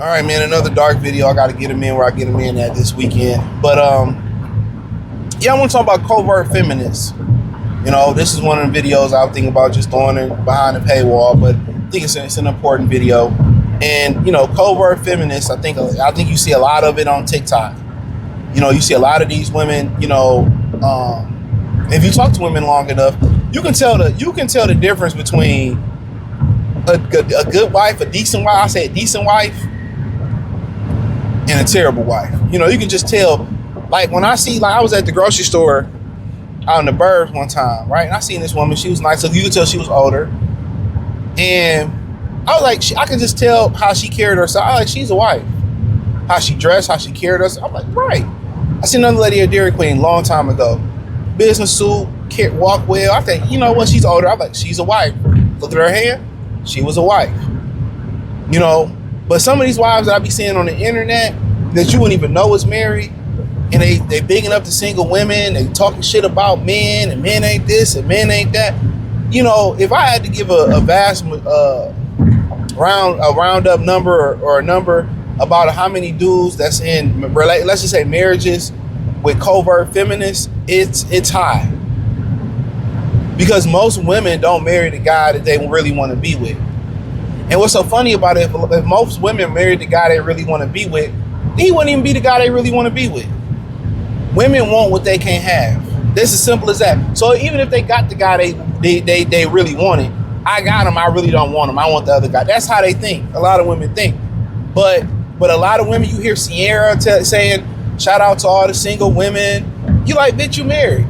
All right, man, another dark video. I got to get him in where I get him in at this weekend. But, yeah, I want to talk about Covert Feminist. You know, this is one of the videos I was thinking about just throwing it behind the paywall, but I think it's an important video. And, you know, Covert Feminist, I think you see a lot of it on TikTok. You know, you see a lot of these women, you know, if you talk to women long enough, you can tell the difference between a good wife, a decent wife, I say a decent wife, and a terrible wife. You know, you can just tell. Like when I see, like I was at the grocery store out in the burbs one time, right? And I seen this woman, she was nice, so you could tell she was older. And I was like, I could just tell how she carried herself. I was like, she's a wife. How she dressed, how she carried herself. I'm like, right. I seen another lady at Dairy Queen a long time ago. Business suit, walk well. I think, you know what, she's older. I'm like, she's a wife. Look at her hand, she was a wife. You know, but some of these wives that I be seeing on the internet that you wouldn't even know is married, and they bigging up the single women, they talking shit about men, and men ain't this and men ain't that. You know, if I had to give a vast round up number or a number about how many dudes that's in, let's just say marriages with covert feminists, it's high. Because most women don't marry the guy that they really want to be with. And what's so funny about it, if most women married the guy they really want to be with, he wouldn't even be the guy they really want to be with. Women want what they can't have. This is simple as that. So even if they got the guy they really wanted, I got him, I really don't want him, I want the other guy. That's how they think. A lot of women think. But a lot of women, you hear Sierra saying, shout out to all the single women. You like, bitch, you married.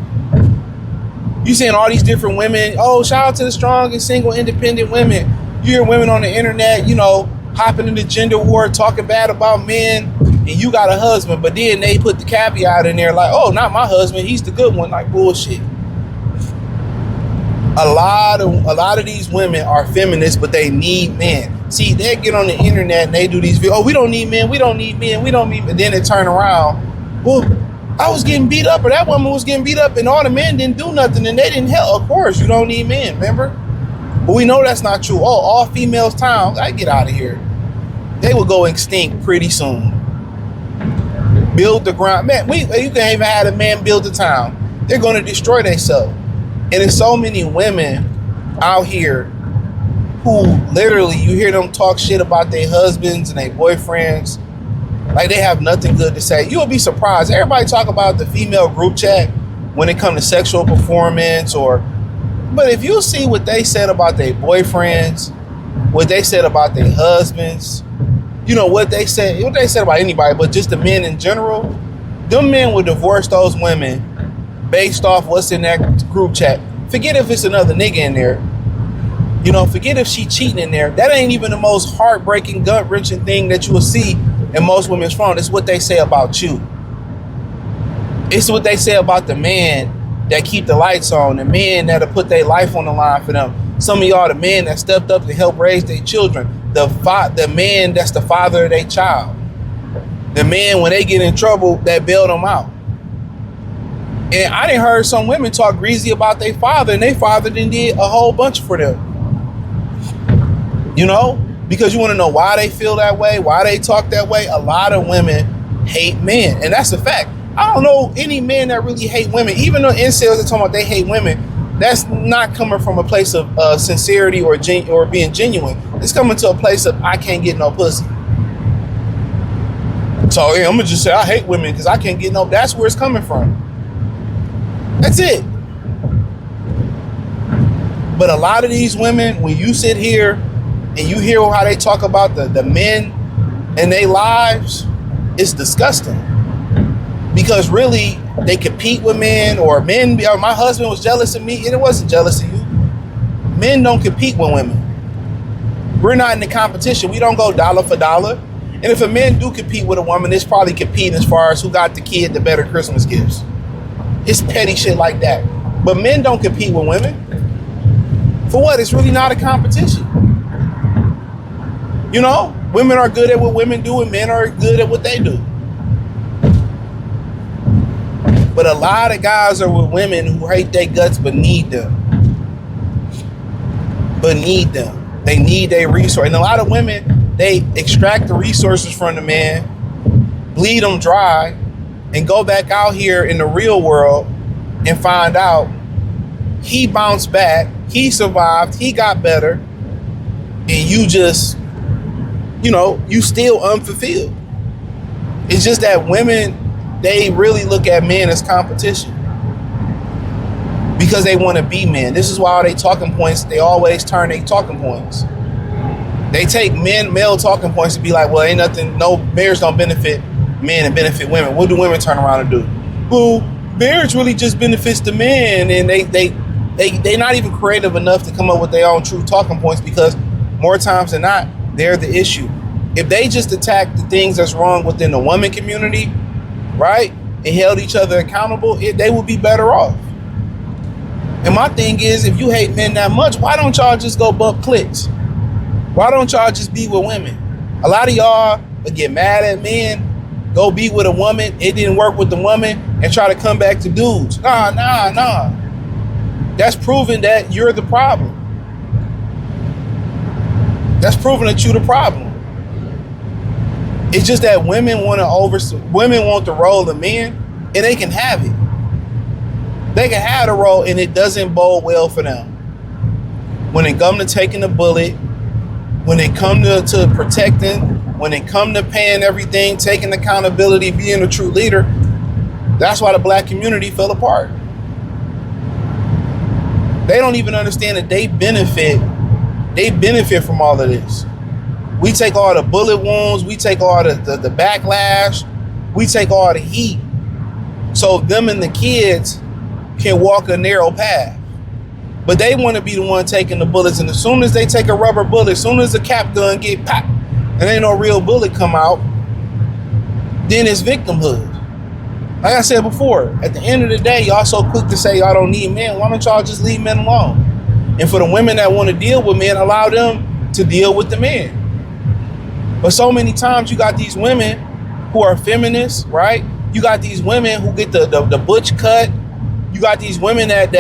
You seeing all these different women, oh, shout out to the strong and single independent women. You hear women on the internet, you know, hopping into gender war, talking bad about men, and you got a husband, but then they put the caveat in there like, oh, not my husband, he's the good one. Like, bullshit. A lot of these women are feminists, but they need men. See, they get on the internet and they do these videos, oh, we don't need men, we don't need men, we don't need men. And then they turn around, well, I was getting beat up, or that woman was getting beat up, and all the men didn't do nothing, and they didn't help. Of course, you don't need men, remember? But we know that's not true. Oh, all females town, I get out of here. They will go extinct pretty soon. Build the ground. Man, you can even have a man build the town. They're going to destroy themselves. And there's so many women out here who literally, you hear them talk shit about their husbands and their boyfriends. Like they have nothing good to say. You'll be surprised. Everybody talk about the female group chat when it comes to sexual performance but if you see what they said about their boyfriends, what they said about their husbands, you know, what they said about anybody, but just the men in general, them men would divorce those women based off what's in that group chat. Forget if it's another nigga in there. You know, forget if she cheating in there. That ain't even the most heartbreaking, gut-wrenching thing that you will see in most women's phone. It's what they say about you. It's what they say about the man that keep the lights on, the men that'll put their life on the line for them. Some of y'all, the men that stepped up to help raise their children. The man that's the father of their child. The man, when they get in trouble, that bailed them out. And I done heard some women talk greasy about their father, and their father done did a whole bunch for them. You know? Because you want to know why they feel that way, why they talk that way. A lot of women hate men, and that's a fact. I don't know any men that really hate women. Even though incels are talking about they hate women, that's not coming from a place of sincerity or being genuine. It's coming to a place of I can't get no pussy. So yeah, I'm gonna just say I hate women because I can't get no. That's where it's coming from. That's it. But a lot of these women, when you sit here and you hear how they talk about the men and their lives, it's disgusting. Because really, they compete with men, or men, or my husband was jealous of me, and it wasn't jealous of you. Men don't compete with women. We're not in the competition. We don't go dollar for dollar. And if a man do compete with a woman, it's probably competing as far as who got the kid the better Christmas gifts. It's petty shit like that. But men don't compete with women. For what? It's really not a competition. You know, women are good at what women do, and men are good at what they do. But a lot of guys are with women who hate their guts but need them. They need their resource. And a lot of women, they extract the resources from the man, bleed them dry, and go back out here in the real world and find out he bounced back, he survived, he got better, and you just, you still unfulfilled. It's just that women, they really look at men as competition because they want to be men. This is why all they talking points, they always turn their talking points. They take male talking points to be like, well, ain't nothing, no, marriage don't benefit men and benefit women. What do women turn around and do? Well, marriage really just benefits the men, and they not even creative enough to come up with their own true talking points, because more times than not, they're the issue. If they just attack the things that's wrong within the woman community, right, and held each other accountable, they would be better off. And my thing is, if you hate men that much, why don't y'all just go bump clicks? Why don't y'all just be with women? A lot of y'all would get mad at men, go be with a woman, it didn't work with the woman, and try to come back to dudes. Nah. That's proving that you're the problem. That's proving that you're the problem. It's just that women want the role of men, and they can have it. They can have the role, and it doesn't bode well for them. When it comes to taking the bullet, when it comes to protecting, when it comes to paying everything, taking accountability, being a true leader, that's why the black community fell apart. They don't even understand that they benefit from all of this. We take all the bullet wounds, we take all the backlash, we take all the heat, so them and the kids can walk a narrow path. But they want to be the one taking the bullets, and as soon as they take a rubber bullet, as soon as the cap gun get popped and ain't no real bullet come out, then it's victimhood. Like I said before, at the end of the day, y'all so quick to say y'all don't need men. Why don't y'all just leave men alone? And for the women that want to deal with men, allow them to deal with the men. But so many times you got these women who are feminists, right? You got these women who get the butch cut. You got these women that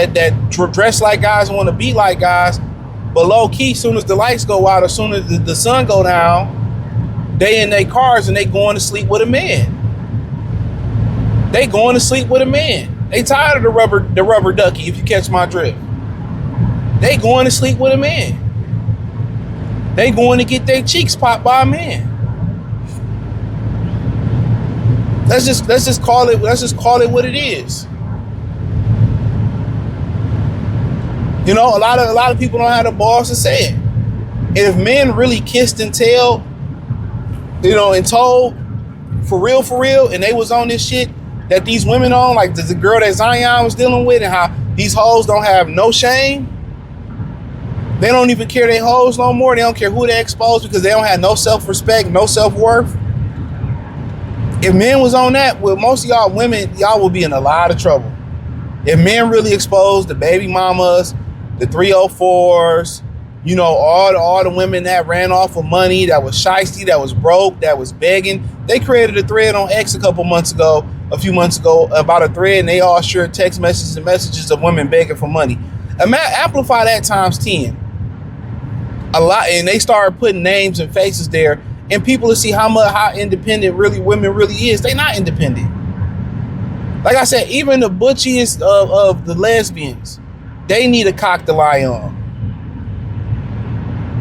dress like guys and want to be like guys, but low key, as soon as the lights go out, as soon as the sun go down, they in their cars and they going to sleep with a man. They going to sleep with a man. They tired of the rubber ducky, if you catch my drift. They going to sleep with a man. They going to get their cheeks popped by a man. Let's just call it what it is. A lot of people don't have the balls to say it. And if men really kissed and tell, and told for real, and they was on this shit that these women on, like the girl that Zion was dealing with, and how these hoes don't have no shame. They don't even care they hoes no more. They don't care who they expose because they don't have no self-respect, no self-worth. If men was on that, well, most of y'all women, y'all will be in a lot of trouble. If men really exposed the baby mamas, the 304s, all the women that ran off with money, that was shiesty, that was broke, that was begging. They created a thread on X a few months ago, about a thread, and they all shared text messages of women begging for money. Amplify that times 10. A lot, and they started putting names and faces there, and people will see how independent women really is. They not independent. Like I said, even the butchiest of the lesbians, they need a cock to lie on.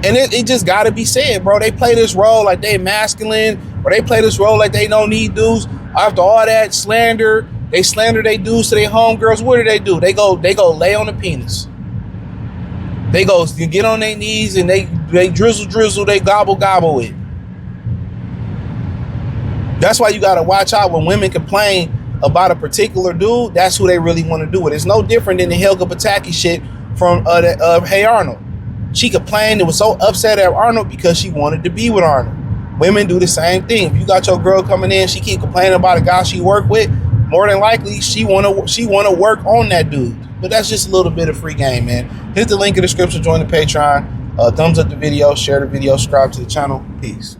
And it just gotta be said, bro. They play this role like they masculine, or they play this role like they don't need dudes. After all that slander, they slander they dudes to their homegirls. What do? They go lay on the penis. They go get on their knees and they drizzle, they gobble it. That's why you gotta watch out when women complain about a particular dude. That's who they really want to do it. It's no different than the Helga Pataki shit from Hey Arnold. She complained and was so upset at Arnold because she wanted to be with Arnold. Women do the same thing. If you got your girl coming in, she keep complaining about a guy she work with, more than likely she wanna work on that dude. But that's just a little bit of free game, man. Hit the link in the description, join the Patreon, thumbs up the video, share the video, subscribe to the channel. Peace.